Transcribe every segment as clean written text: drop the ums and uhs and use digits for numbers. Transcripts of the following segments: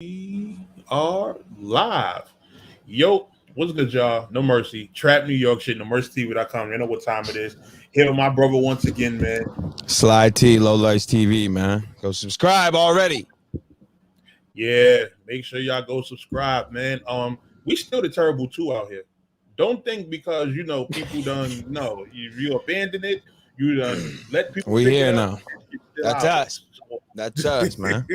We are live. Yo, what's good, y'all? No Mercy, Trap New York shit, NoMercyTV.com. You know what time it is. Here with my brother once again, man. Sly T, Low Lights TV, man. Go subscribe already. Yeah, make sure y'all go subscribe, man. We still the terrible two out here. Don't think because people done you abandon it, you done let people. We here now. That's us. That's us, man.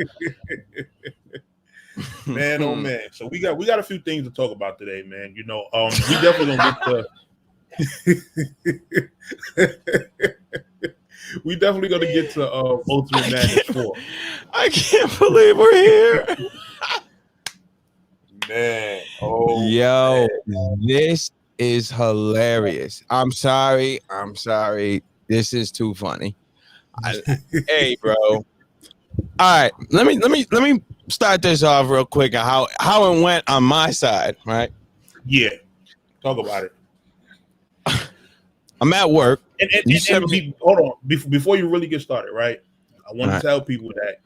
Man, oh man. So we got a few things to talk about today, man. We definitely gonna get to Ultimate Madness 4. I can't believe we're here. Man. Yo, this is hilarious. I'm sorry. This is too funny. Hey, bro. All right, let me start this off real quick. How it went on my side, right? Yeah, talk about it. I'm at work. Hold on, before you really get started, right? I want to tell people that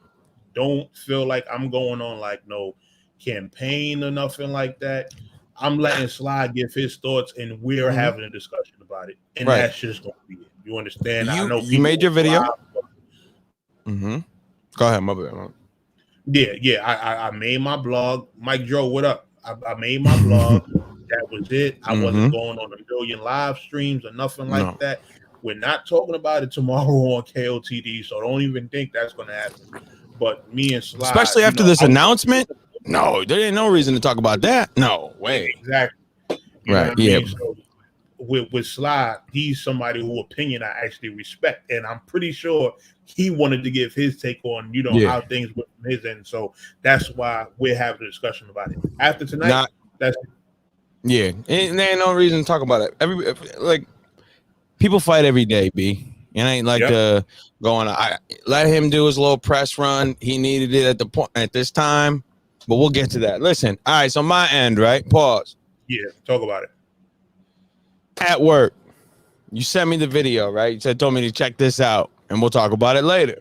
don't feel like I'm going on like no campaign or nothing like that. I'm letting Sly give his thoughts, and we're having a discussion about it, and that's just going to be it. You understand? I know you made your video. Go ahead, my bad. Yeah. I made my blog. Mike Joe, what up? I made my blog. That was it. I wasn't going on a million live streams or nothing like that. We're not talking about it tomorrow on KOTD, so don't even think that's going to happen. But me and Sly, especially after this announcement, no, there ain't no reason to talk about that. No way. Exactly. Right. Yeah. So with Sly, he's somebody whose opinion I actually respect, and I'm pretty sure he wanted to give his take on how things went from his end. So that's why we're having a discussion about it after tonight. There ain't no reason to talk about it. People fight every day, B. It ain't like I let him do his little press run. He needed it at this time, but we'll get to that. Listen, all right. So my end, right? Pause. Yeah, talk about it. At work, you sent me the video, right? You told me to check this out, and we'll talk about it later.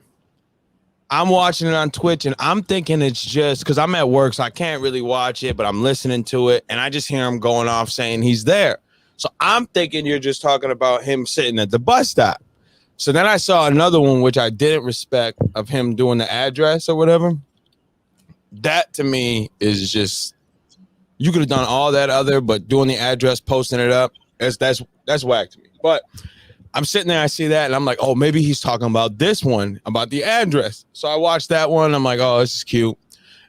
I'm watching it on Twitch, and I'm thinking it's just because I'm at work, so I can't really watch it, but I'm listening to it, and I just hear him going off saying he's there. So I'm thinking you're just talking about him sitting at the bus stop. So then I saw another one, which I didn't respect, of him doing the address or whatever. That, to me, is just, you could have done all that other, but doing the address, posting it up, that's whack to me. But I'm sitting there, I see that, and I'm like, oh, maybe he's talking about this one, about the address. So I watched that one. I'm like, oh, this is cute.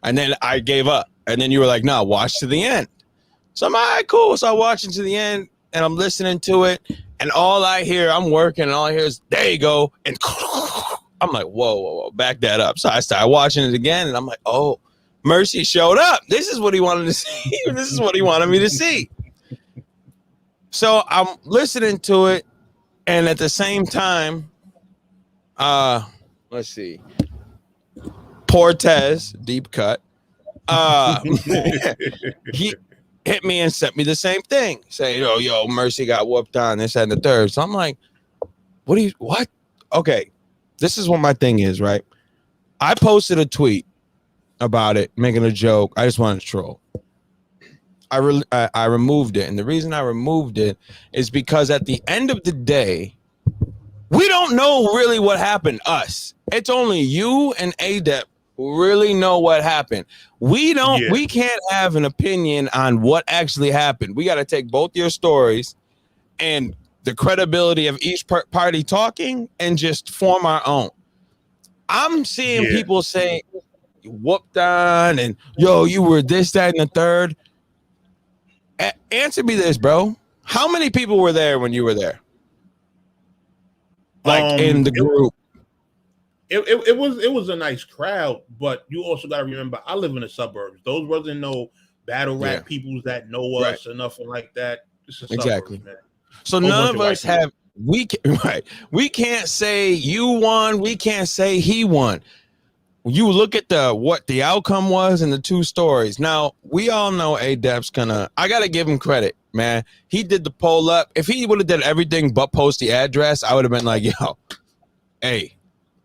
And then I gave up. And then you were like, no, watch to the end. So I'm all right, cool. So I watched it to the end, and I'm listening to it. And all I hear, I'm working, and all I hear is, there you go. And I'm like, whoa, back that up. So I started watching it again, and I'm like, oh, Mercy showed up. This is what he wanted to see. This is what he wanted me to see. So I'm listening to it, and at the same time, let's see, Portez, deep cut, he hit me and sent me the same thing, saying, yo, Mercy got whooped on this and the third. So I'm like, what? Okay, this is what my thing is, right? I posted a tweet about it, making a joke. I just wanted to troll. I removed it, and the reason I removed it is because at the end of the day, we don't know really what happened. Us, it's only you and ADEP who really know what happened. We don't. Yeah. We can't have an opinion on what actually happened. We got to take both your stories and the credibility of each party talking and just form our own. I'm seeing people say whooped on and you were this, that, and the third. Answer me this, bro. How many people were there when you were there? In the group. It was a nice crowd, but you also got to remember, I live in the suburbs. Those wasn't no battle rap peoples that know us or nothing like that. It's a suburbs, man. So none of us have. We can't say you won. We can't say he won. You look at what the outcome was in the two stories. Now, we all know ADEP's I got to give him credit, man. He did the poll up. If he would have done everything but post the address, I would have been like, hey,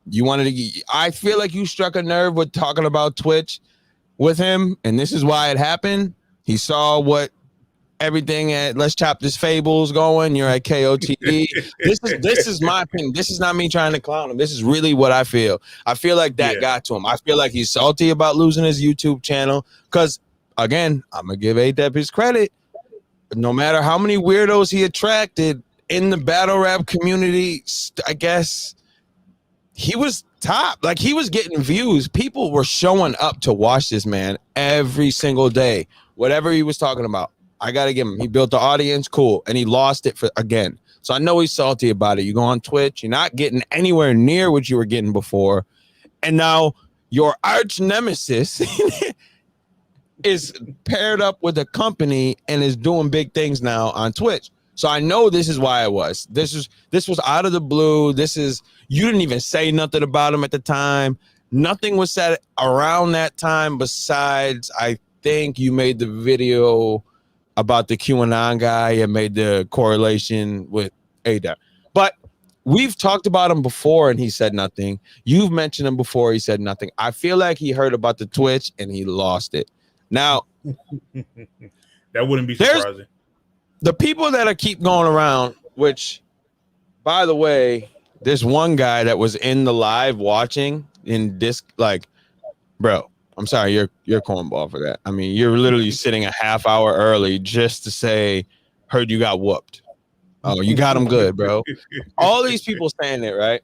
you wanted to, I feel like you struck a nerve with talking about Twitch. with him, and this is why it happened. He saw what everything at Let's Chop This Fables going. You're at KOTD. This is my opinion. This is not me trying to clown him. This is really what I feel. I feel like that got to him. I feel like he's salty about losing his YouTube channel because, again, I'm gonna give A-Dep his credit. No matter how many weirdos he attracted in the battle rap community, I guess he was top. Like, he was getting views. People were showing up to watch this man every single day. Whatever he was talking about, I got to give him. He built the audience, cool, and he lost it again. So I know he's salty about it. You go on Twitch, you're not getting anywhere near what you were getting before, and now your arch nemesis is paired up with a company and is doing big things now on Twitch. So I know this is why it was. This was out of the blue. You didn't even say nothing about him at the time. Nothing was said around that time besides, I think you made the video about the QAnon guy and made the correlation with A-Dep. But we've talked about him before and he said nothing. You've mentioned him before, he said nothing. I feel like he heard about the Twitch and he lost it. Now, that wouldn't be surprising. The people that keep going around, which, by the way, there's one guy that was in the live watching in this, like, bro, I'm sorry, you're cornball for that. I mean, you're literally sitting a half hour early just to say, heard you got whooped. Oh, you got him good, bro. All these people saying it, right?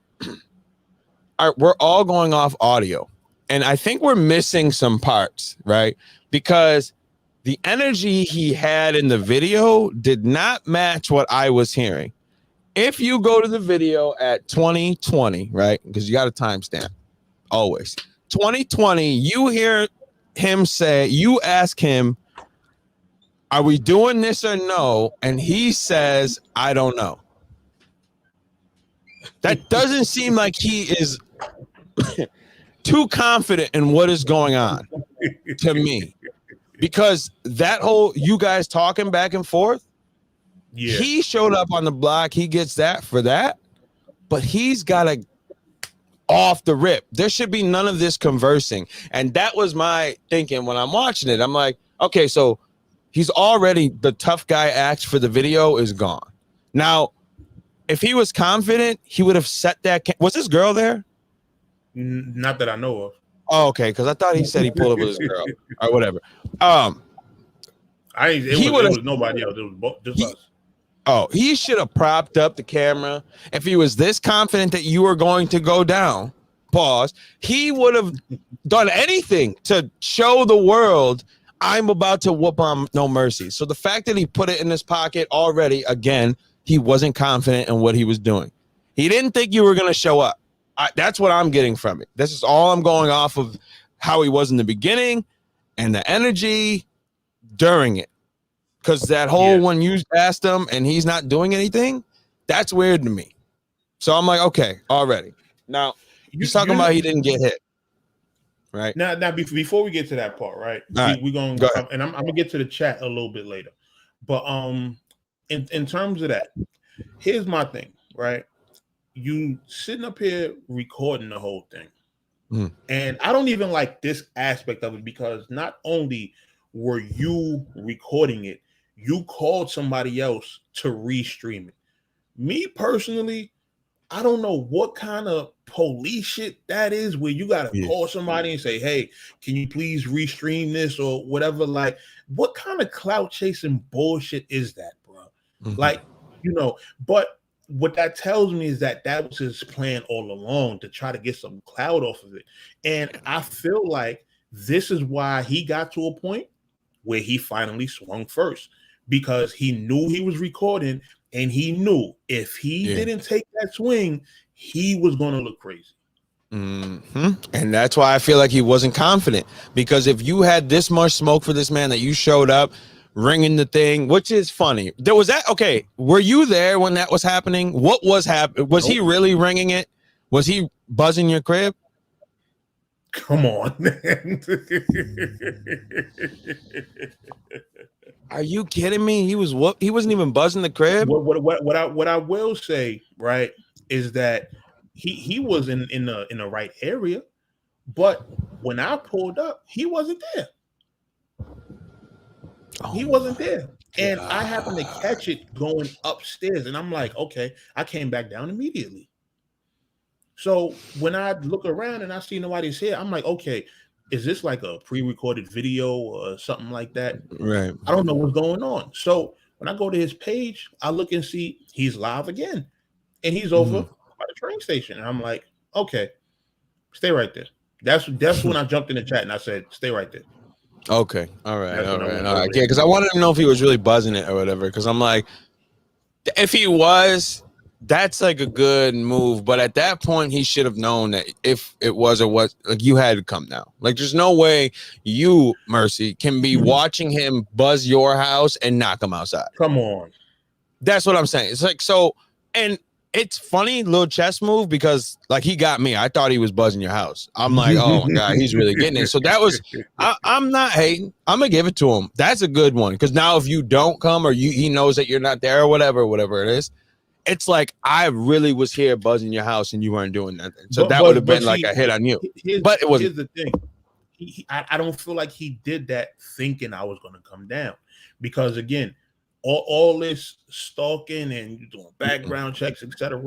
We're all going off audio. And I think we're missing some parts, right? Because the energy he had in the video did not match what I was hearing. If you go to the video at 2020, right? Because you got a timestamp, always. 2020, you hear him say, you ask him, are we doing this or no? And he says, I don't know. That doesn't seem like he is too confident in what is going on to me. Because that whole, you guys talking back and forth, he showed up on the block. He gets that for that. But he's got to off the rip. There should be none of this conversing. And that was my thinking when I'm watching it. I'm like, okay, so he's already, the tough guy act for the video is gone. Now, if he was confident, he would have set that. Was this girl there? Not that I know of. Oh, okay, because I thought he said he pulled up with his girl or whatever. It was nobody else. It was just us. Oh, he should have propped up the camera. If he was this confident that you were going to go down, pause, he would have done anything to show the world I'm about to whoop on No Mercy. So the fact that he put it in his pocket already, again, he wasn't confident in what he was doing. He didn't think you were going to show up. That's what I'm getting from it. This is all I'm going off of how he was in the beginning and the energy during it. Because that whole when you asked him and he's not doing anything, that's weird to me. So I'm like, okay, already. Now, he's talking about he didn't get hit. Right. Now before we get to that part, right? We're going to go and I'm going to get to the chat a little bit later. But in terms of that, here's my thing, right? You sitting up here recording the whole thing. And I don't even like this aspect of it because not only were you recording it, you called somebody else to restream it. Me personally, I don't know what kind of police shit that is where you got to call somebody and say, hey, can you please restream this or whatever? Like, what kind of clout chasing bullshit is that, bro? Like, but what that tells me is that was his plan all along to try to get some clout off of it. And I feel like this is why he got to a point where he finally swung first, because he knew he was recording and he knew if he didn't take that swing, he was going to look crazy. And that's why I feel like he wasn't confident, because if you had this much smoke for this man that you showed up ringing the thing, which is funny. There was that. Okay. Were you there when that was happening? What was happening? Was he really ringing it? Was he buzzing your crib? Come on, man. Are you kidding me? He wasn't even buzzing the crib. What I will say, right, is that he was in the right area, But when I pulled up, he wasn't there. He wasn't there. And I happened to catch it going upstairs. And I'm like, okay, I came back down immediately. So when I look around and I see nobody's here, I'm like, okay, is this like a pre-recorded video or something like that? Right. I don't know what's going on. So when I go to his page, I look and see he's live again. And he's over by the train station. And I'm like, okay, stay right there. That's when I jumped in the chat and I said, stay right there. Okay. All right. Yeah, because I wanted to know if he was really buzzing it or whatever. Because I'm like, if he was, that's like a good move. But at that point, he should have known that if it was or was, like, you had to come down. Like, there's no way you, Mercy, can be watching him buzz your house and not come outside. Come on. That's what I'm saying. It's like, so, and it's funny, little chess move, because like he got me. I thought he was buzzing your house. I'm like, oh my God, he's really getting it. So that was, I'm not hating. I'm gonna give it to him. That's a good one. Because now if you don't come or he knows that you're not there or whatever it is, it's like, I really was here buzzing your house and you weren't doing nothing. So that would have been like a hit on you. But it was. Here's the thing. I don't feel like he did that thinking I was going to come down, because again, all this stalking and doing background checks, et cetera,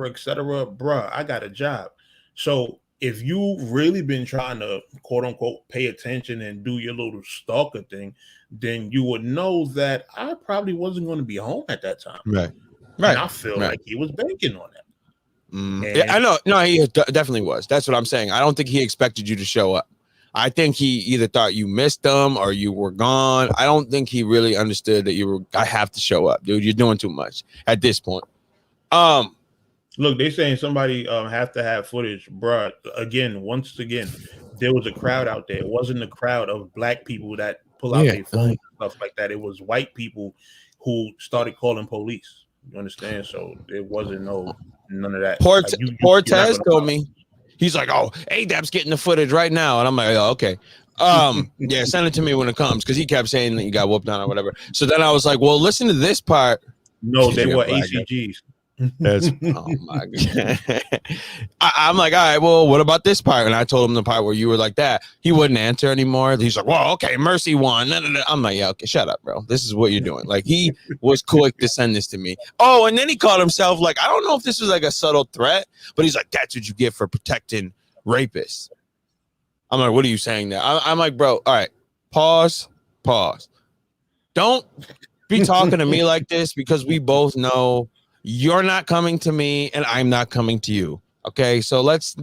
bruh, I got a job. So if you really been trying to quote unquote pay attention and do your little stalker thing, then you would know that I probably wasn't going to be home at that time. Right. And I feel like he was banking on that. Yeah, I know. No, he definitely was. That's what I'm saying. I don't think he expected you to show up. I think he either thought you missed them or you were gone. I don't think he really understood that I have to show up, dude. You're doing too much at this point. Look, they saying somebody have to have footage, bruh. Once again, there was a crowd out there. It wasn't a crowd of black people that pull out their phones and stuff like that. It was white people who started calling police. You understand? So it wasn't none of that. Portez told me. He's like, oh, A-Dap's getting the footage right now. And I'm like, oh, okay. Yeah, send it to me when it comes, because he kept saying that you got whooped on or whatever. So then I was like, well, listen to this part. No, they were ACGs. That's, oh my God. I'm like, all right, well, what about this part? And I told him the part where you were like that. He wouldn't answer anymore. He's like, well, okay, Mercy won. I'm like, yeah, okay, shut up, bro. This is what you're doing. Like, he was quick to send this to me. Oh, and then he called himself, like, I don't know if this was like a subtle threat, but he's like, that's what you get for protecting rapists. I'm like, what are you saying there? I'm like, bro, all right, pause. Don't be talking to me like this, because we both know you're not coming to me and I'm not coming to you. Okay, so this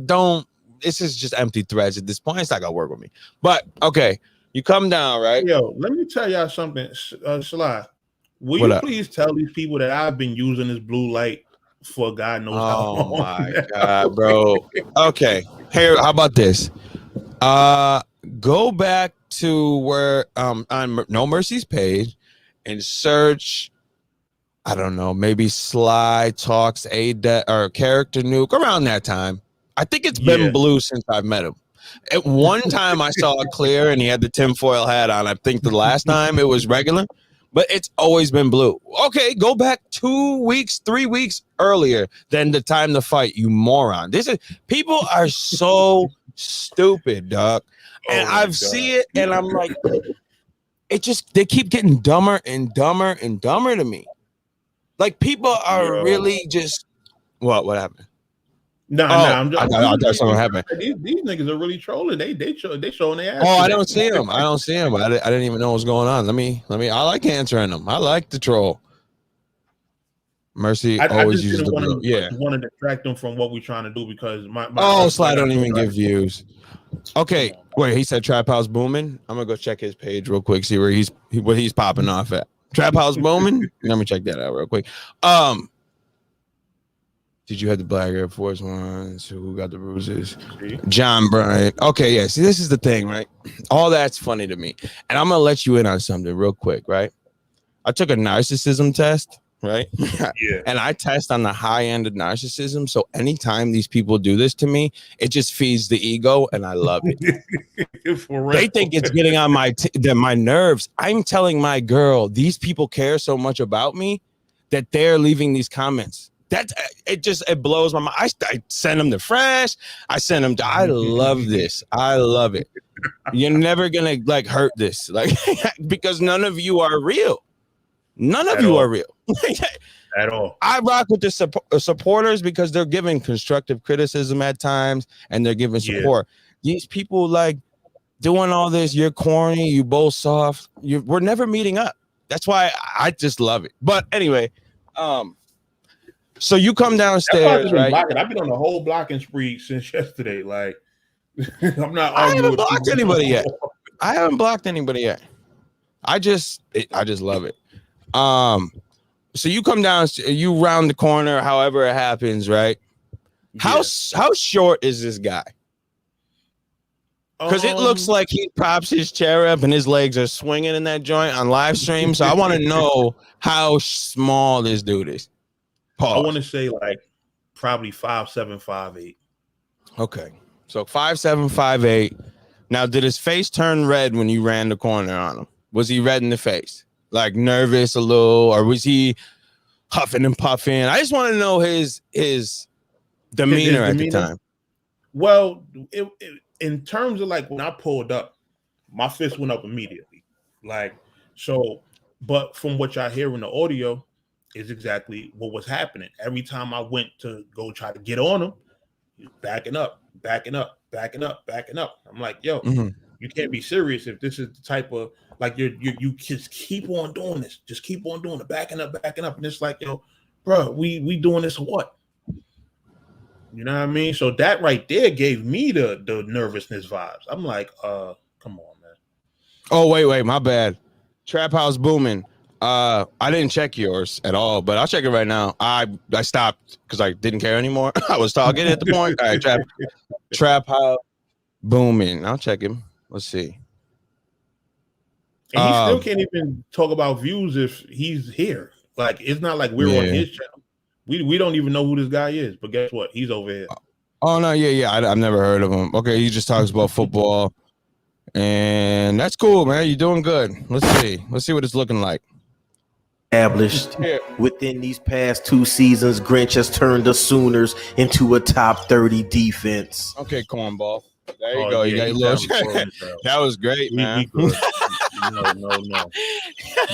is just empty threats at this point. It's not gonna work with me. But okay, you come down, right? Yo, let me tell y'all something. Sly, will you please tell these people that I've been using this blue light for God knows how long? Oh my God, bro. Okay, here, how about this? Go back to where on No Mercy's page and search, I don't know, maybe Sly Talks or Character Nuke, around that time. I think it's been blue since I've met him. At one time I saw it clear and he had the tinfoil hat on. I think the last time it was regular, but it's always been blue. Okay, go back 2 weeks, 3 weeks earlier than the time to fight, you moron. People are so stupid, dog. And I've seen it and I'm like, they keep getting dumber and dumber and dumber to me. Like, people are really just what happened? I'm just, I thought something happened. These niggas are really trolling. They showing their ass. Oh, I don't see them. I didn't even know what's going on. Let me. I like answering them. I like the troll. Mercy always uses the blue. Yeah. Want to distract them from what we're trying to do, because my Sly don't even give views. Okay, wait. He said Trap House booming. I'm gonna go check his page real quick. See where he's popping off at. Trap House booming. Let me check that out real quick. Did you have the Black Air Force ones? Who got the bruises? John Bryant. Okay, yeah. See, this is the thing, right? All that's funny to me. And I'm gonna let you in on something real quick, right? I took a narcissism test, right? Yeah. And I test on the high end of narcissism. So anytime these people do this to me, it just feeds the ego, and I love it. They think it's getting on my nerves. I'm telling my girl, these people care so much about me that they're leaving these comments. it blows my mind. I send them to Fresh. I send them to. I love this. I love it. You're never gonna like hurt this, like because none of you are real. None of you are real at all. I rock with the supporters because they're giving constructive criticism at times and they're giving support. These people like doing all this. You're corny. You both soft. We're never meeting up. That's why I just love it. But anyway, so you come downstairs, right? I've been on the whole blocking spree since yesterday. Like, I'm not. I haven't blocked anybody yet. I haven't blocked anybody yet. I just love it. So you come down, you round the corner, however it happens, right? How short is this guy? Because it looks like he props his chair up and his legs are swinging in that joint on live stream. So I want to know how small this dude is. Pause. I want to say like probably 5'7", 5'8". Okay, so 5'7", 5'8". Now, did his face turn red when you ran the corner on him? Was he red in the face? Like nervous a little, or was he huffing and puffing? I just want to know his demeanor at the time. Well, in terms of like when I pulled up, my fist went up immediately. Like, so, but from what y'all hear in the audio is exactly what was happening. Every time I went to go try to get on him, he was backing up. I'm like, yo, you can't be serious if this is the type of like you just keep on doing this. Just keep on doing it, backing up. And it's like, yo, bro, we doing this or what? You know what I mean? So that right there gave me the nervousness vibes. I'm like, come on, man. Oh, wait, my bad. Trap House booming. I didn't check yours at all, but I'll check it right now. I stopped because I didn't care anymore. I was talking at the point. All right, Trap House booming. I'll check him. Let's see. And he still can't even talk about views if he's here. Like, it's not like we're on his channel. We don't even know who this guy is, but guess what? He's over here. Oh, no, yeah. I've never heard of him. Okay, he just talks about football. And that's cool, man. You're doing good. Let's see what it's looking like. Established within these past 2 seasons, Grinch has turned the Sooners into a top 30 defense. Okay, cornball. There you go. You got your little that was great, man. No.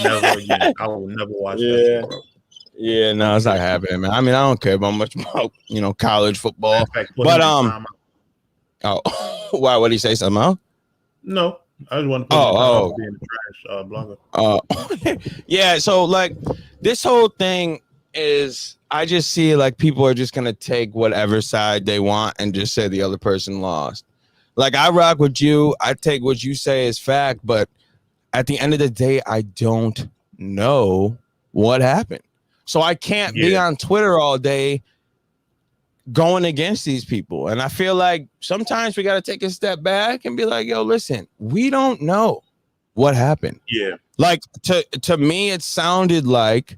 Never again. I will never watch that. Bro. Yeah, no, it's not happening, man. I mean, I don't care about much about college football. But why would he say something else? No. I just want to put being a trash blogger. Yeah, so like this whole thing is I just see like people are just gonna take whatever side they want and just say the other person lost. Like I rock with you, I take what you say as fact, but at the end of the day, I don't know what happened. So I can't be on Twitter all day going against these people. And I feel like sometimes we got to take a step back and be like, yo, listen, we don't know what happened. Yeah. Like to me, it sounded like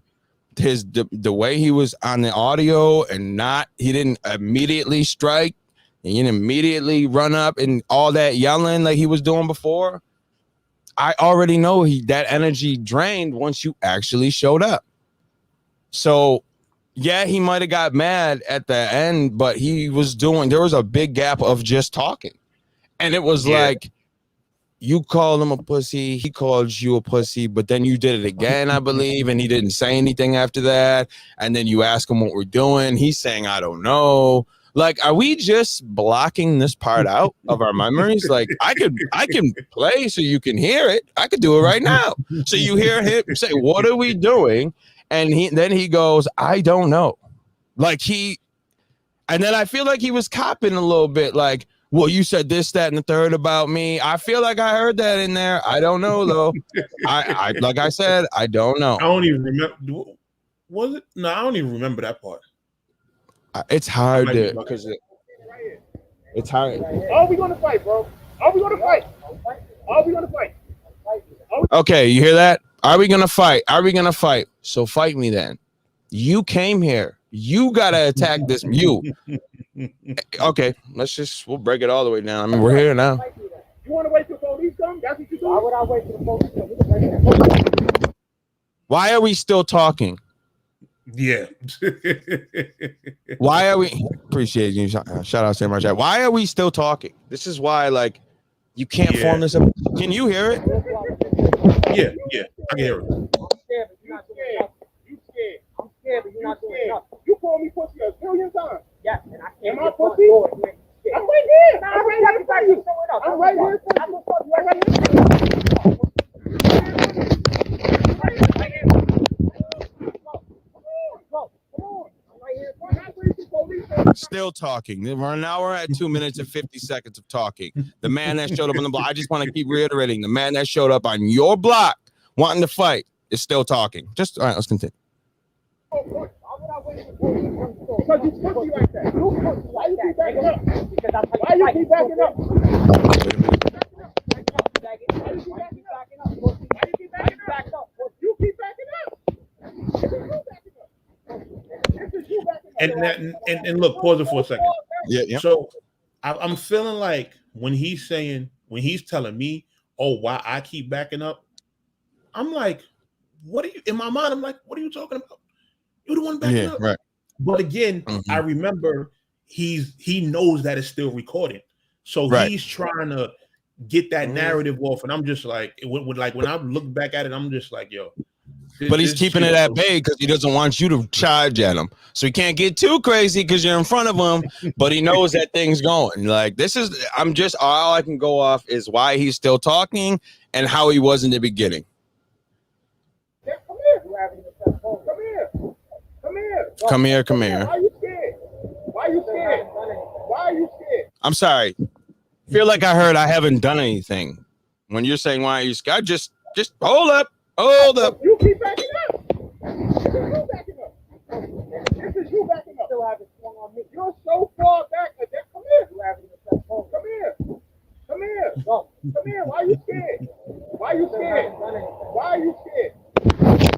the way he was on the audio and he didn't immediately strike and he didn't immediately run up and all that yelling like he was doing before. I already know that energy drained once you actually showed up. So yeah, he might have got mad at the end, but there was a big gap of just talking. And it was like, you called him a pussy, he called you a pussy, but then you did it again, I believe, and he didn't say anything after that. And then you ask him what we're doing. He's saying, I don't know. Like, are we just blocking this part out of our memories? Like, I can play so you can hear it. I could do it right now. So you hear him say, what are we doing? And then he goes, I don't know. Like and then I feel like he was copping a little bit. Like, well, you said this, that, and the third about me. I feel like I heard that in there. I don't know though. I like I said, I don't know. I don't even remember. Was it? No, I don't even remember that part. It's hard because it's hard. Are we gonna fight, bro? Are we gonna fight? Are we gonna fight? Okay, you hear that? Are we gonna fight? Are we gonna fight? So fight me then. You came here. You gotta attack this. You. Okay, we'll break it all the way down. I mean, we're here now. You want to wait till police come? That's what you do. Why would I wait till police come? Why are we still talking? Yeah. Why are we? Appreciate you. Shout out to my chat. Why are we still talking? This is why, like, you can't form this up. Can you hear it? Yeah, I can hear it. I'm scared, but you're not doing enough. You scared. I'm scared, but you're not doing enough. You called me pussy a billion times. Yes, and I can't. Am I pussy? I'm right here. I'm right here for you. I'm right here for you. I'm right here for you. Still talking. Now we're at 2 minutes and 50 seconds of talking. The man that showed up on the block, I just want to keep reiterating, the man that showed up on your block wanting to fight is still talking. Just, all right, let's continue. Because you pussy like that. Why you keep backing up? Why you keep backing up? You keep backing up. And look, pause it for a second. Yeah. So I'm feeling like when he's telling me, oh, why I keep backing up, I'm like, what are you in my mind? I'm like, what are you talking about? You're the one backing up. Right. But again, I remember he knows that it's still recording. So he's trying to get that narrative off. And I'm just like, when I look back at it, I'm just like, yo. But he's keeping it at bay because he doesn't want you to charge at him. So he can't get too crazy because you're in front of him, but he knows that thing's going. Like, all I can go off is why he's still talking and how he was in the beginning. Come here. Why are you scared? Why are you scared? I'm sorry. Feel like I heard I haven't done anything. When you're saying why are you scared, just hold up. Hold up. You keep backing up. This is you backing up. You're so far back. Come here. Come here. Why are you scared?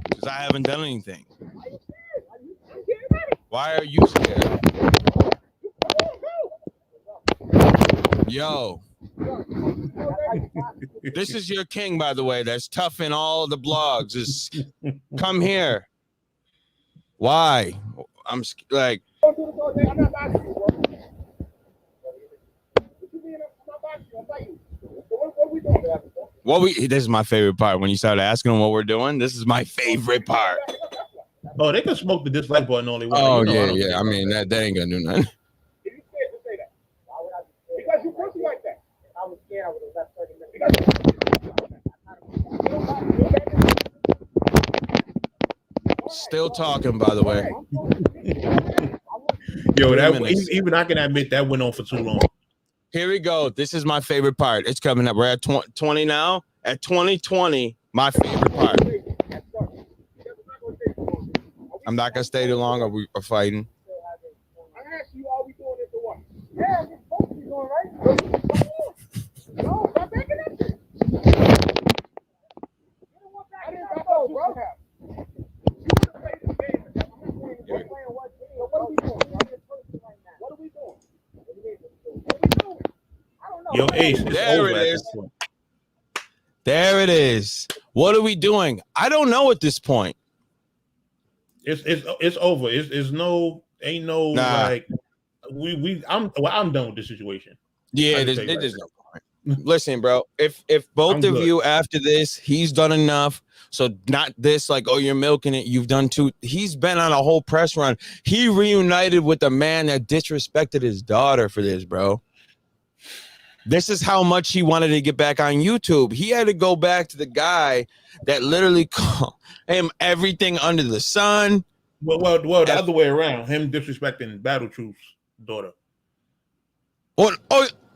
Because I haven't done anything. Why are you scared? Yo. This is your king, by the way. That's tough in all the blogs. Just come here. Why? I'm like. This is my favorite part. When you started asking them what we're doing, this is my favorite part. Oh, they can smoke the dislike button all they want. Oh, yeah. I mean, that ain't gonna do nothing. Because you pussy like that. If I was scared, I would have left 30 minutes. Still talking, by the way. Yo, even I can admit that went on for too long. Here we go. This is my favorite part. It's coming up. We're at 20 now. At 2020, my favorite part. I'm not gonna stay too long. Or we are fighting. I asked you, are we doing it to what? Yeah, we're supposed to be doing right. No, stop backing up. I didn't back up, bro. Yo, Ace, there it is. There it is. What are we doing? I don't know at this point. It's over. It's no like I'm done with this situation. Yeah, there's no point. Listen, bro. If both of you after this, he's done enough. So not this, like, oh, you're milking it. You've done too. He's been on a whole press run. He reunited with the man that disrespected his daughter for this, bro. This is how much he wanted to get back on YouTube. He had to go back to the guy that literally called him everything under the sun. Well, the other way around. Him disrespecting Battle Truth's daughter. Oh,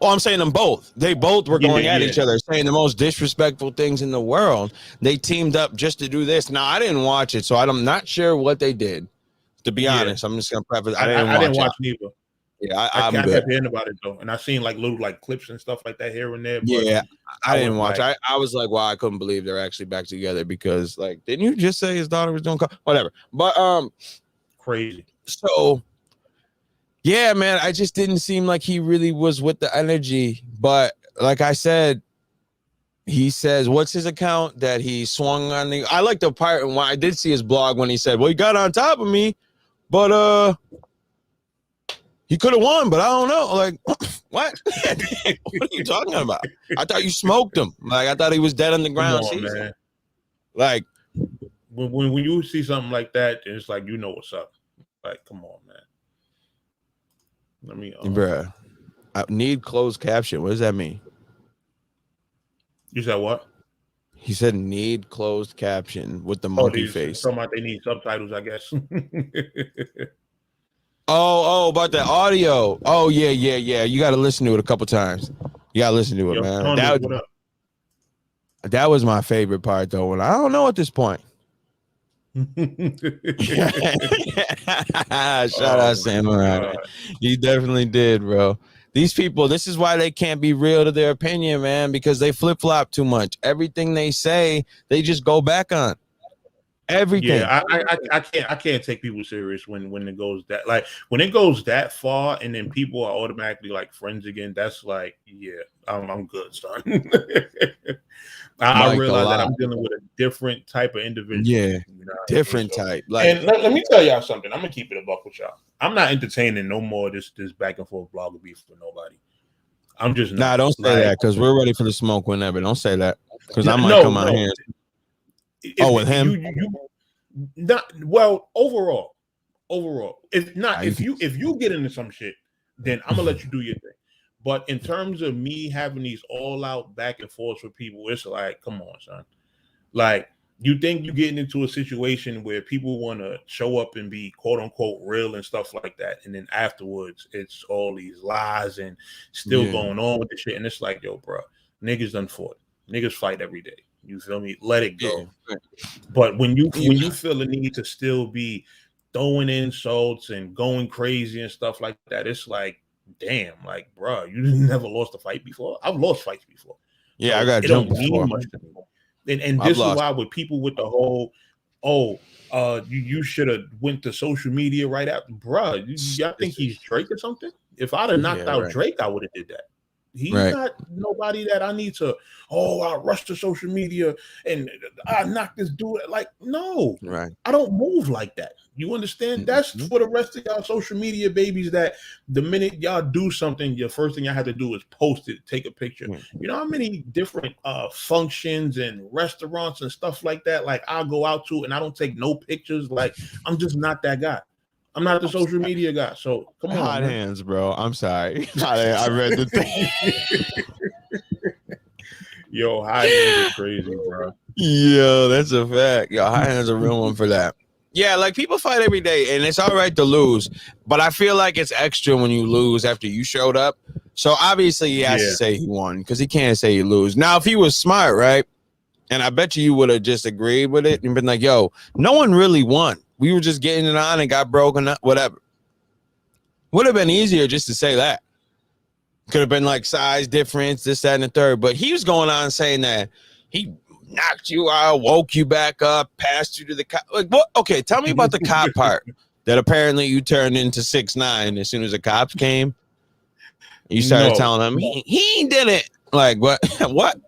I'm saying them both. They both were going at each other, saying the most disrespectful things in the world. They teamed up just to do this. Now, I didn't watch it, so I'm not sure what they did. To be honest, I'm just gonna preface. I didn't watch neither. Yeah, I kept hearing about it though, and I seen like little like clips and stuff like that here and there. But yeah, I didn't watch. I was like, wow, I couldn't believe they're actually back together because, like, didn't you just say his daughter was doing whatever? But crazy. So yeah, man, I just didn't seem like he really was with the energy. But like I said, he says, what's his account that he swung on the? I like the part when I did see his blog when he said, well, he got on top of me, but he could have won, but I don't know. Like, what? What are you talking about? I thought you smoked him. Like, I thought he was dead on the ground. Come on, man. Like, when you see something like that, it's like, you know what's up. Like, come on, man. Let me, bruh, I need closed caption. What does that mean? You said what? He said need closed caption with the monkey face. Somebody they need subtitles, I guess. Oh, about the audio. Oh, yeah. You got to listen to it a couple times. You got to listen to it, man. That was my favorite part, though. And I don't know at this point. Shout out Samurai. You definitely did, bro. These people, this is why they can't be real to their opinion, man, because they flip-flop too much. Everything they say, they just go back on. Everything. Yeah, I can't take people serious when it goes that, like, when it goes that far and then people are automatically like friends again. That's like, yeah, I'm good, son. I realize that I'm dealing with a different type of individual. Yeah, you know, different type. Like, and let me tell y'all something. I'm gonna keep it a buck with y'all. I'm not entertaining no more this back and forth blogger beef for nobody. I'm just not. Nah, don't say that because we're ready for the smoke whenever. Don't say that because I might come out here. With him? Not well. Overall, if not, if you get into some shit, then I'm gonna let you do your thing. But in terms of me having these all out back and forth with people, it's like, come on, son. Like, you think you're getting into a situation where people want to show up and be quote unquote real and stuff like that, and then afterwards it's all these lies and still going on with the shit, and it's like, yo, bro, niggas done fought. Niggas fight every day. You feel me? Let it go. Yeah. But when you feel the need to still be throwing insults and going crazy and stuff like that, it's like, damn, like, bro, you never lost a fight before. I've lost fights before. Yeah, so I got jumped before. Much and this is why with people with the whole, you should have went to social media right after, bro. Y'all think he's Drake or something? If I'd have knocked out Drake, I would have did that. He's not nobody that I need to, I rush to social media and I knock this dude. Like, no, I don't move like that. You understand? That's for the rest of y'all social media babies that the minute y'all do something, your first thing y'all have to do is post it, take a picture. You know how many different functions and restaurants and stuff like that, like I'll go out to and I don't take no pictures. Like, I'm just not that guy. I'm not the social media guy, so come on. Hot hands, bro. I'm sorry. I read the thing. Yo, hot hands are crazy, bro. Yo, that's a fact. Yo, hot hands are a real one for that. Yeah, like people fight every day, and it's all right to lose, but I feel like it's extra when you lose after you showed up. So obviously he has to say he won because he can't say he lose. Now, if he was smart, right, and I bet you would have just agreed with it and been like, yo, no one really won. We were just getting it on and got broken up, whatever. Would have been easier just to say that. Could have been like size difference, this, that, and the third. But he was going on saying that he knocked you out, woke you back up, passed you to the cop. Like, what? Okay, tell me about the cop part. That apparently you turned into 6'9" as soon as the cops came. You started telling him he did it. Like, what? What?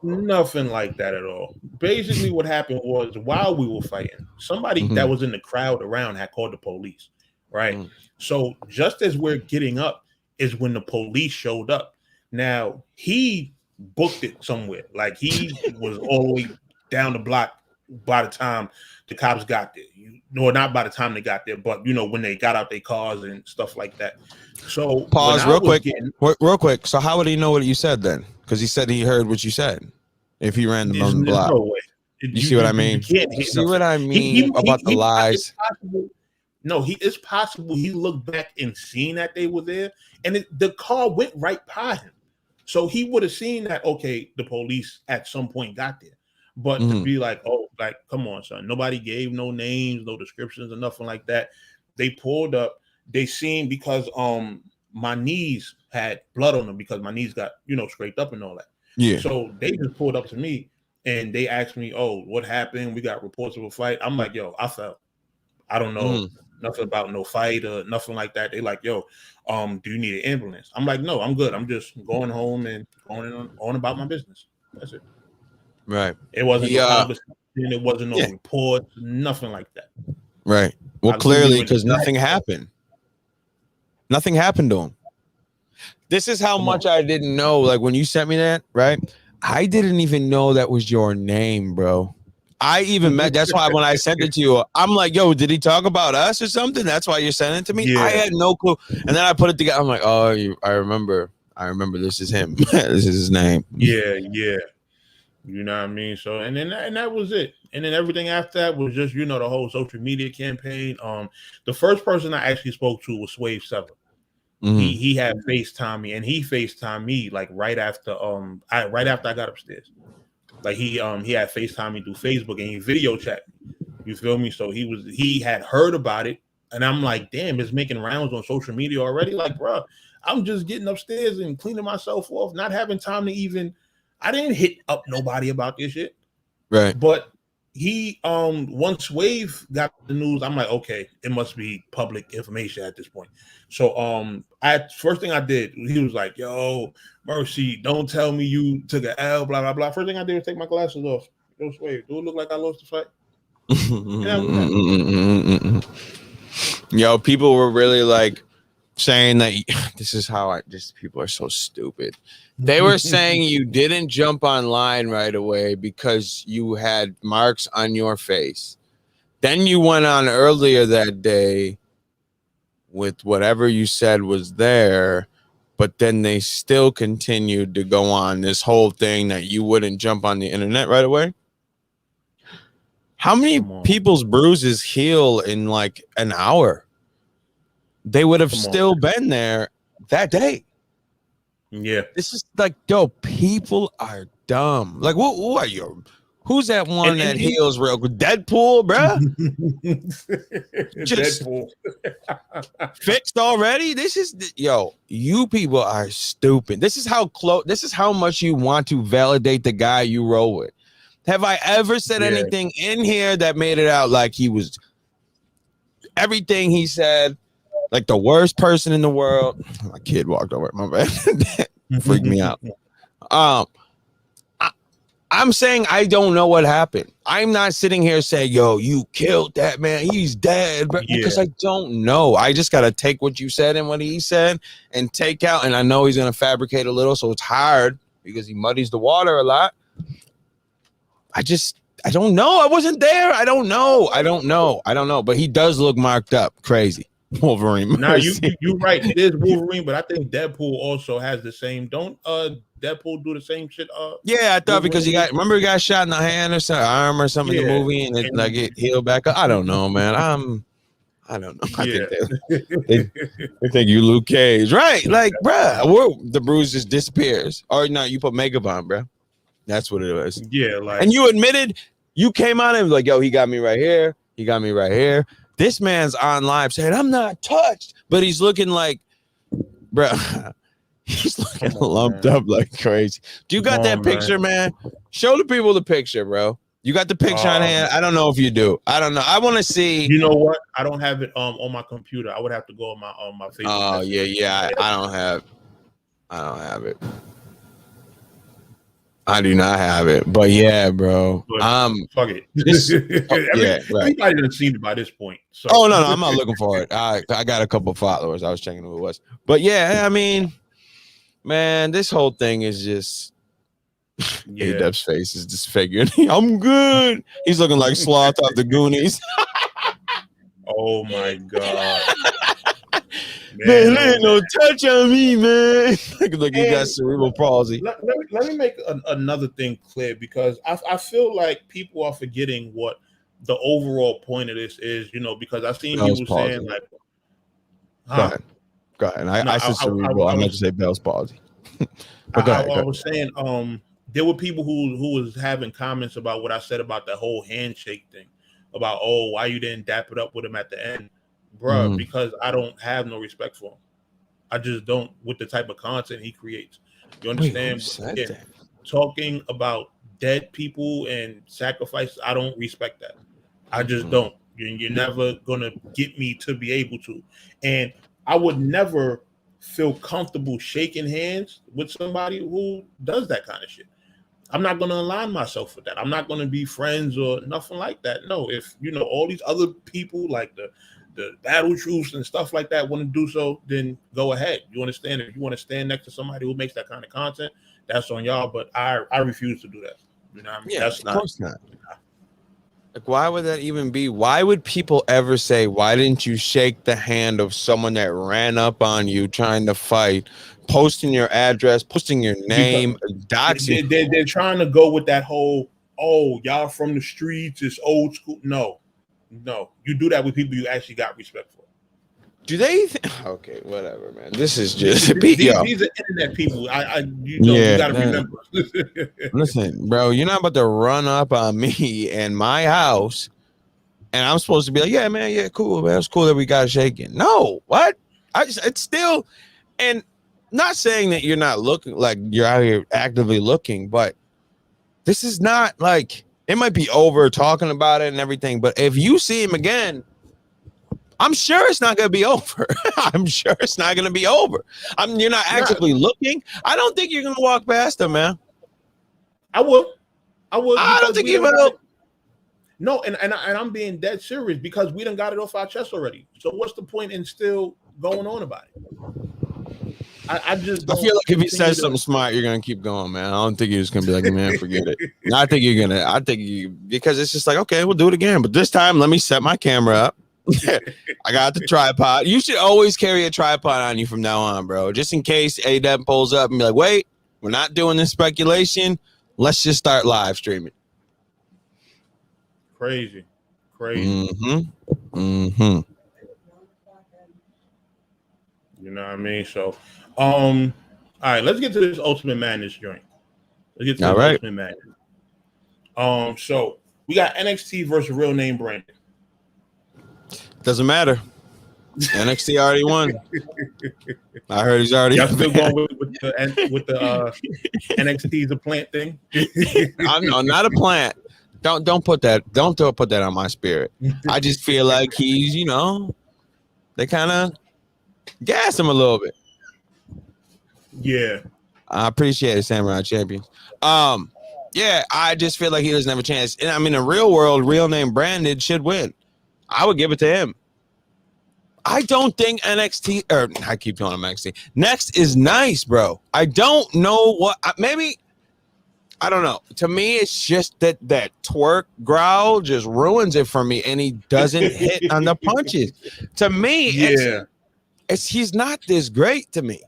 Nothing like that at all. Basically, what happened was while we were fighting, somebody that was in the crowd around had called the police, right? So just as we're getting up is when the police showed up. Now, he booked it somewhere. Like, he was all the way down the block by the time the cops got there. Not by the time they got there, but, when they got out their cars and stuff like that. So pause real quick. So how would he know what you said then? Because he said he heard what you said. If he ran the block, no way. You see what I mean? You see what I mean about the lies? It's possible he looked back and seen that they were there, and the car went right by him. So he would have seen that, okay, the police at some point got there. But to be like, come on, son. Nobody gave no names, no descriptions, or nothing like that. They pulled up. They seen because my knees had blood on them because my knees got, scraped up and all that. Yeah. So they just pulled up to me and they asked me, what happened? We got reports of a fight. I'm like, yo, I fell. I don't know nothing about no fight or nothing like that. They like, yo, do you need an ambulance? I'm like, no, I'm good. I'm just going home and going on about my business. That's it. Right. It wasn't no conversation. It wasn't no reports. Nothing like that. Right. Well, clearly, because nothing happened. Nothing happened to him. This is how much I didn't know. Like when you sent me that, right? I didn't even know that was your name, bro. I even met. That's why when I sent it to you, I'm like, yo, did he talk about us or something? That's why you're sending it to me. Yeah. I had no clue. And then I put it together. I'm like, oh, I remember. This is him. This is his name. Yeah. You know what I mean? So, and that was it. And then everything after that was just, the whole social media campaign. The first person I actually spoke to was Swave 7. Mm-hmm. He had FaceTime me, and he FaceTime me like right after I got upstairs. Like he had FaceTime me through Facebook, and he video chat me. You feel me? So he had heard about it, and I'm like, damn, it's making rounds on social media already. Like, bro, I'm just getting upstairs and cleaning myself off, not having time to even. I didn't hit up nobody about this shit. Right. But he once Wave got the news, I'm like, okay, it must be public information at this point. So first thing I did, he was like, yo, Mercy, don't tell me you took an L, blah, blah, blah. First thing I did was take my glasses off. Yo, Wave, do it look like I lost the fight? Yo, people were really like saying that people are so stupid. They were saying you didn't jump online right away because you had marks on your face. Then you went on earlier that day with whatever you said was there, but then they still continued to go on this whole thing that you wouldn't jump on the internet right away. How many people's bruises heal in like an hour? They would have still been there that day. Yeah. This is like, yo, people are dumb. Like, who are you? Who's that one that heals real good? Deadpool, bro. Just Deadpool. Fixed already? You people are stupid. This is how much you want to validate the guy you roll with. Have I ever said anything in here that made it out like he was everything he said? Like the worst person in the world. My kid walked over. My bad. Freaked me out. I'm saying I don't know what happened. I'm not sitting here saying, yo, you killed that man. He's dead. Because I don't know. I just got to take what you said and what he said and take out. And I know he's going to fabricate a little. So it's hard because he muddies the water a lot. I don't know. I wasn't there. I don't know. But he does look marked up. Crazy. Wolverine. Now you're right. It is Wolverine, but I think Deadpool also has the same. Don't Deadpool do the same shit? Yeah, I thought because he got shot in the hand or some arm or something in the movie, and it healed back up. I don't know, man. I don't know. I think they think you Luke Cage, right? Like, bruh, the bruise just disappears. Or no, you put makeup on, bruh. That's what it was. Yeah, like, and you admitted you came on and was like, yo, he got me right here. He got me right here. This man's on live saying, I'm not touched, but he's looking like, bro, he's looking lumped up like crazy. Do you got that picture, man? Show the people the picture, bro. You got the picture on hand? I don't know if you do. I don't know. I want to see. You know what? I don't have it on my computer. I would have to go on my Facebook. Oh, yeah. I don't have it. I do not have it, but yeah, bro. Fuck it. Everybody done seen it by this point. So. Oh no, I'm not looking for it. I got a couple of followers. I was checking who it was, but yeah, I mean, man, this whole thing is just. A-Dub's face is disfigured. I'm good. He's looking like Sloth off the Goonies. Oh my god. Man, there ain't no touch on me, man. Look, he got cerebral palsy. Let me make another thing clear, because I feel like people are forgetting what the overall point of this is, because I've seen people saying like, Go ahead. I said cerebral. I meant to say Bell's palsy. I was saying there were people who was having comments about what I said about the whole handshake thing, about, oh, why you didn't dap it up with him at the end. Bruh, because I don't have no respect for him. I just don't, with the type of content he creates. You understand? Talking about dead people and sacrifice, I don't respect that. I just don't. You're never gonna get me to be able to. And I would never feel comfortable shaking hands with somebody who does that kind of shit. I'm not going to align myself with that. I'm not going to be friends or nothing like that. No, if all these other people like the battle troops and stuff like that want to do so, then go ahead. You understand? If you want to stand next to somebody who makes that kind of content, that's on y'all. But I refuse to do that. You know what I mean? Yeah, That's of course not. Like, why would that even be? Why would people ever say, why didn't you shake the hand of someone that ran up on you trying to fight, posting your address, posting your name, doxing? They're trying to go with that whole, oh, y'all from the streets, it's old school. No, you do that with people you actually got respect for. Do they? Okay, whatever, man. This is just these are internet people. You gotta remember. Listen, bro, you're not about to run up on me and my house, and I'm supposed to be like, yeah, man, yeah, cool, man. It's cool that we got shaken. No, what? It's still, and not saying that you're not looking like you're out here actively looking, but this is not like, it might be over talking about it and everything, but if you see him again, I'm sure it's not going to be over. I'm sure it's not going to be over. You're not actively looking. I don't think you're going to walk past him, man. I would. I don't think you will. No, and I'm being dead serious because we done got it off our chest already. So what's the point in still going on about it? I feel like if he says something smart, you're gonna keep going, man. I don't think you're just gonna be like, man, forget it. I think because it's just like, okay, we'll do it again, but this time let me set my camera up. I got the tripod. You should always carry a tripod on you from now on, bro, just in case ADEP pulls up and be like, wait, we're not doing this speculation. Let's just start live streaming. Crazy. Mm-hmm. You know what I mean? So, all right, let's get to this Ultimate Madness joint. Ultimate Madness. So we got NXT versus Real Name Brandon. Doesn't matter. NXT already won. I heard he's already. Y'all still going with the NXT's a plant thing? No, not a plant. Don't put that on my spirit. I just feel like he's, they kind of gas him a little bit. Yeah, I appreciate it, Samurai Champions. Yeah, I just feel like he doesn't have a chance. And I mean, in the real world, Real Name Brandon should win. I would give it to him. I don't think NXT, or I keep calling him NXT. Next is nice, bro. I don't know what, maybe, I don't know. To me, it's just that twerk growl just ruins it for me, and he doesn't hit on the punches. To me, he's not this great to me.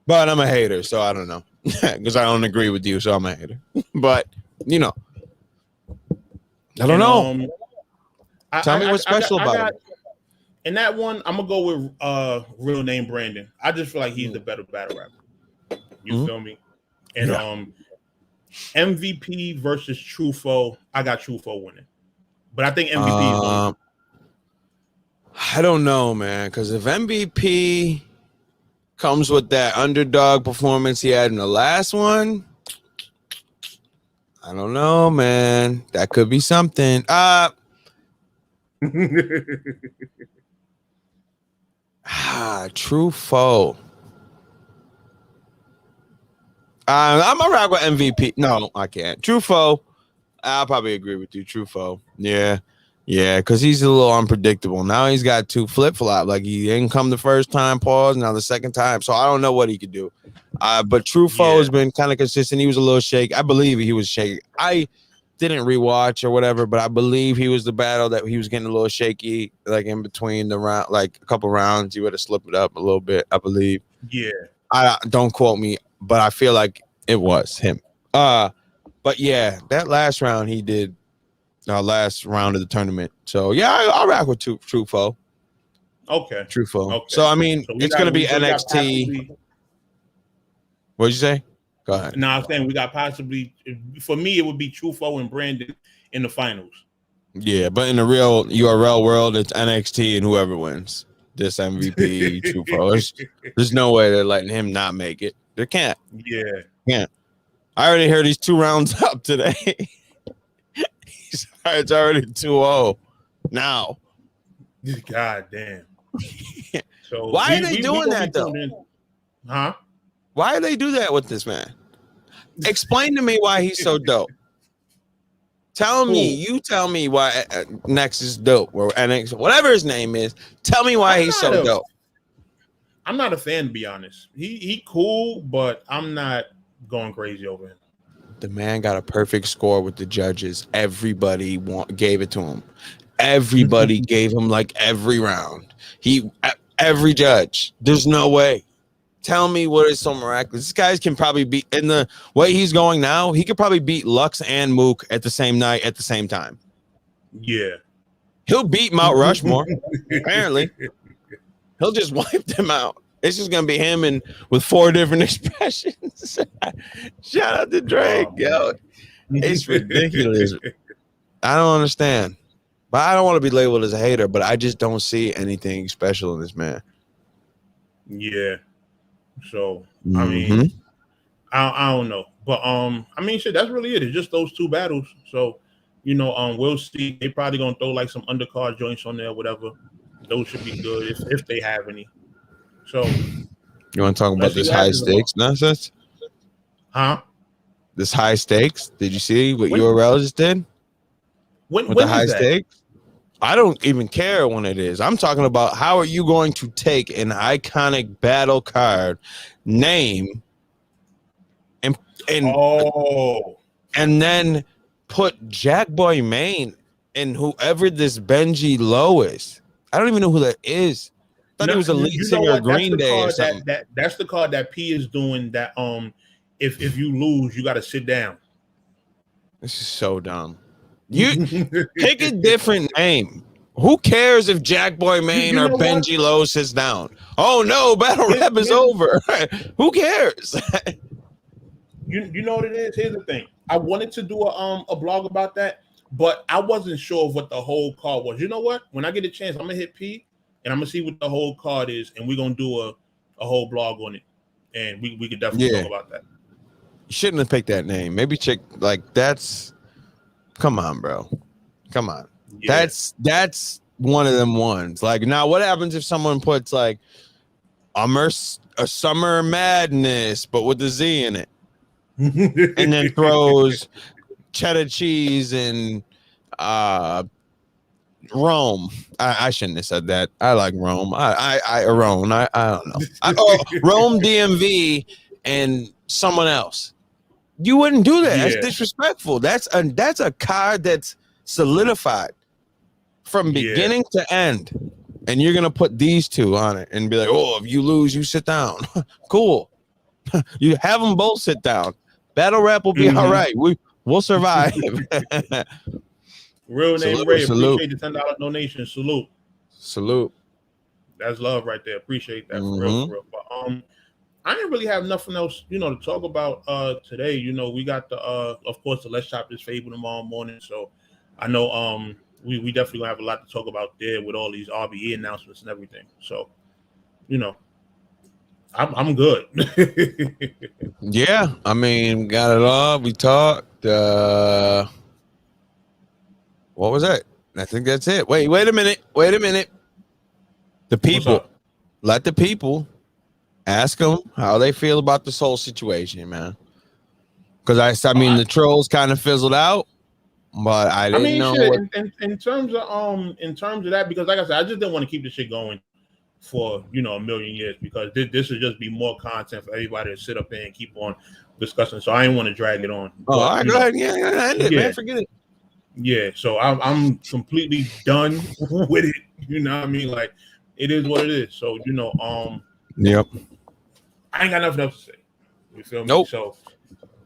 But I'm a hater, so I don't know. Because I don't agree with you, so I'm a hater. But, I don't know. Tell me what's special about it. In that one, I'm going to go with Real Name Brandon. I just feel like he's the better battle rapper. You feel me? And MVP versus True Foe, I got True Foe winning. But I think MVP is winning. I don't know, man, because if MVP comes with that underdog performance he had in the last one, I don't know, man. That could be something. True Foe. I'm gonna rock with MVP. No, I can't. True Foe. I'll probably agree with you. True Foe. Yeah, because he's a little unpredictable. Now he's got two flip-flop. Like, he didn't come the first time, pause, now the second time. So I don't know what he could do. But True Foe has been kind of consistent. He was a little shaky. I believe he was shaky. I didn't rewatch or whatever, but I believe he was the battle that he was getting a little shaky, like in between the round, like a couple rounds. He would have slipped it up a little bit, I believe. Yeah. I don't quote me, but I feel like it was him. But yeah, that last round he did, last round of the tournament. So yeah, I'll rock with True Foe. Okay. True Foe. Okay. So I mean, it's gonna be NXT. What'd you say? Go ahead. No, I'm saying we got possibly, for me, it would be True Foe and Brandon in the finals. Yeah, but in the real URL world, it's NXT and whoever wins. This MVP, True Foe. There's no way they're letting him not make it. They can't. Yeah. Can't. I already heard he's 2 rounds up today. It's already 2-0 now. God damn. So why are they doing that though? Huh? Why do they do that with this man? Explain to me why he's so dope. You tell me why Next is dope, or NX, whatever his name is. Tell me why he's so dope. I'm not a fan, to be honest. He cool, but I'm not going crazy over him. The man got a perfect score with the judges. Everybody gave it to him. Everybody gave him like every round. Every judge. There's no way. Tell me what is so miraculous. This guy can probably beat, in the way he's going now, he could probably beat Lux and Mook at the same night at the same time. Yeah. He'll beat Mount Rushmore, apparently. He'll just wipe them out. It's just going to be him and with 4 different expressions. Shout out to Drake, yo. It's ridiculous. I don't understand. But I don't want to be labeled as a hater, but I just don't see anything special in this man. Yeah. So, I mean, I don't know. But, I mean, shit, that's really it. It's just those 2 battles. So, you know, we'll see. They probably going to throw like some undercard joints on there, whatever. Those should be good if they have any. So, you want to talk about this high stakes nonsense? Huh? This high stakes? Did you see what URL just did? With the high stakes? I don't even care when it is. I'm talking about how are you going to take an iconic battle card name and then put Jackboy Maine and whoever this Benji Low is. I don't even know who that is. I thought he was a lead singer of Green Day or something. That's the card that P is doing. That if you lose, you got to sit down. This is so dumb. You pick a different name. Who cares if Jackboy Maine or Benji Low sits down? Oh no, battle rap is over. Who cares? You know what it is? Here's the thing. I wanted to do a blog about that, but I wasn't sure of what the whole card was. You know what? When I get a chance, I'm gonna hit P and I'm gonna see what the whole card is, and we're gonna do a whole blog on it, and we could definitely talk about that. You shouldn't have picked that name. Maybe check like that's. Come on, bro. Come on. Yeah. That's one of them ones. Like now, what happens if someone puts like a Summer Madness, but with the Z in it, and then throws cheddar cheese and Rome. I shouldn't have said that. I like Rome. I don't know. Rome DMV and someone else. You wouldn't do that. That's disrespectful. That's a card that's solidified from beginning to end. And you're gonna put these 2 on it and be like, oh, if you lose, you sit down. Cool. You have them both sit down. Battle rap will be all right. We'll survive. Real name Ray. Appreciate the $10 donation. Salute. That's love right there. Appreciate that for real. But I didn't really have nothing else, to talk about today. We got the of course the Let's Chop This Fable tomorrow morning. So I know we definitely gonna have a lot to talk about there with all these RBE announcements and everything. So, I'm good. Yeah, I mean, got it all. We talked. What was that? I think that's it. Wait a minute. The people. Let the people ask them how they feel about this whole situation, man. Because I mean, the trolls kind of fizzled out, but I didn't know. In terms of that, because like I said, I just didn't want to keep this shit going for a million years, because this would just be more content for everybody to sit up there and keep on discussing. So I didn't want to drag it on. Oh, all right, go ahead. Yeah, man, forget it. Yeah, so I'm completely done with it. You know what I mean? Like, it is what it is. So Yep. I ain't got nothing else to say. You feel me? Nope. So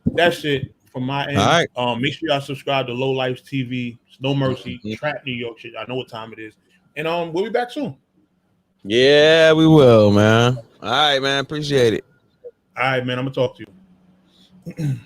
that's it from my end. All right. Make sure y'all subscribe to Low Life TV. It's No Mercy, Trap New York shit. I know what time it is. And we'll be back soon. Yeah, we will, man. All right, man. Appreciate it. All right, man. I'm gonna talk to you.